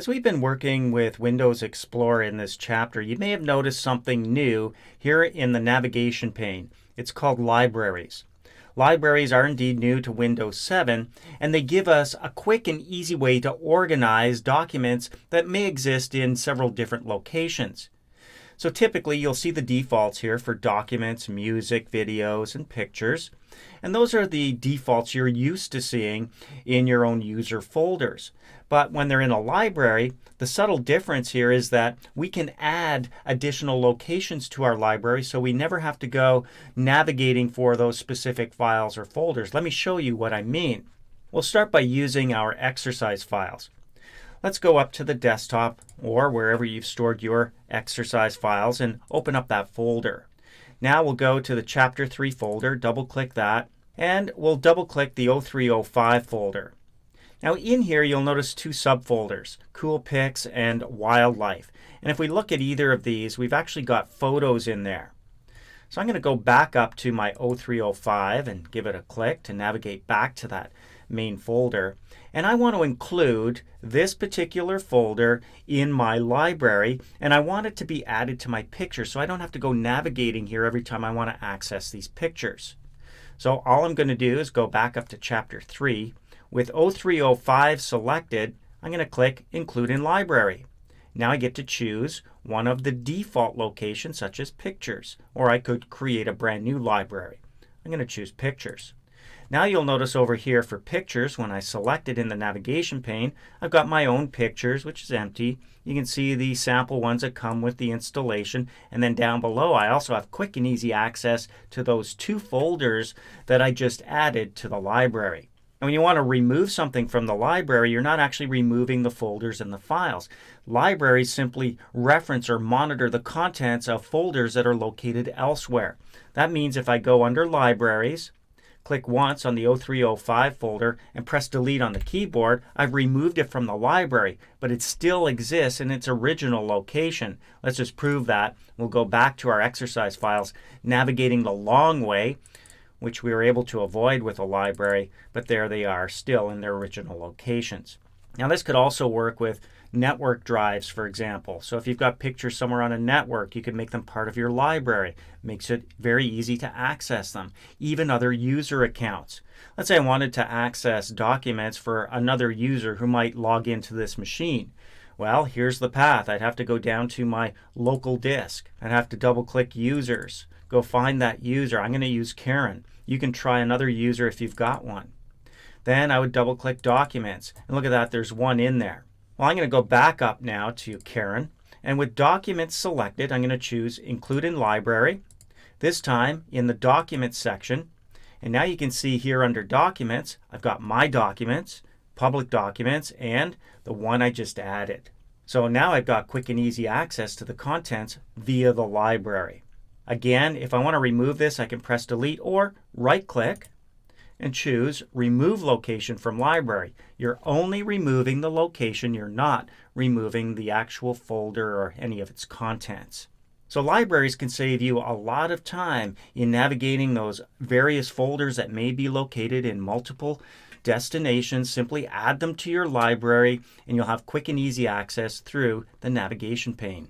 As we've been working with Windows Explorer in this chapter, you may have noticed something new here in the navigation pane. It's called Libraries. Libraries are indeed new to Windows 7, and they give us a quick and easy way to organize documents that may exist in several different locations. So typically you'll see the defaults here for documents, music, videos, and pictures. And those are the defaults you're used to seeing in your own user folders. But when they're in a library, the subtle difference here is that we can add additional locations to our library so we never have to go navigating for those specific files or folders. Let me show you what I mean. We'll start by using our exercise files. Let's go up to the desktop or wherever you've stored your exercise files and open up that folder. Now we'll go to the Chapter 3 folder, double click that, and we'll double click the 0305 folder. Now in here you'll notice two subfolders, Cool Pics and Wildlife. And if we look at either of these, we've actually got photos in there. So I'm going to go back up to my 0305 and give it a click to navigate back to that main folder. And I want to include this particular folder in my library, and I want it to be added to my pictures so I don't have to go navigating here every time I want to access these pictures. So all I'm going to do is go back up to Chapter 3. With 0305 selected, I'm going to click Include in Library. Now I get to choose one of the default locations such as Pictures, or I could create a brand new library. I'm going to choose Pictures. Now you'll notice over here for Pictures, when I select it in the navigation pane, I've got my own pictures, which is empty. You can see the sample ones that come with the installation. And then down below, I also have quick and easy access to those two folders that I just added to the library. And when you want to remove something from the library, you're not actually removing the folders and the files. Libraries simply reference or monitor the contents of folders that are located elsewhere. That means if I go under Libraries, click once on the 0305 folder and press delete on the keyboard, I've removed it from the library, but it still exists in its original location. Let's just prove that. We'll go back to our exercise files, navigating the long way, which we were able to avoid with a library, but there they are still in their original locations. Now this could also work with network drives, for example. So if you've got pictures somewhere on a network, you can make them part of your library. Makes it very easy to access them. Even other user accounts. Let's say I wanted to access documents for another user who might log into this machine. Well, here's the path. I'd have to go down to my local disk. I'd have to double click Users. Go find that user. I'm going to use Karen. You can try another user if you've got one. Then I would double click Documents. And look at that, there's one in there. Well, I'm going to go back up now to Karen. And with Documents selected, I'm going to choose Include in Library. This time in the Documents section. And now you can see here under Documents, I've got My Documents, Public Documents, and the one I just added. So now I've got quick and easy access to the contents via the library. Again, if I want to remove this, I can press Delete or right-click and choose Remove Location from Library. You're only removing the location. You're not removing the actual folder or any of its contents. So libraries can save you a lot of time in navigating those various folders that may be located in multiple destinations. Simply add them to your library and you'll have quick and easy access through the navigation pane.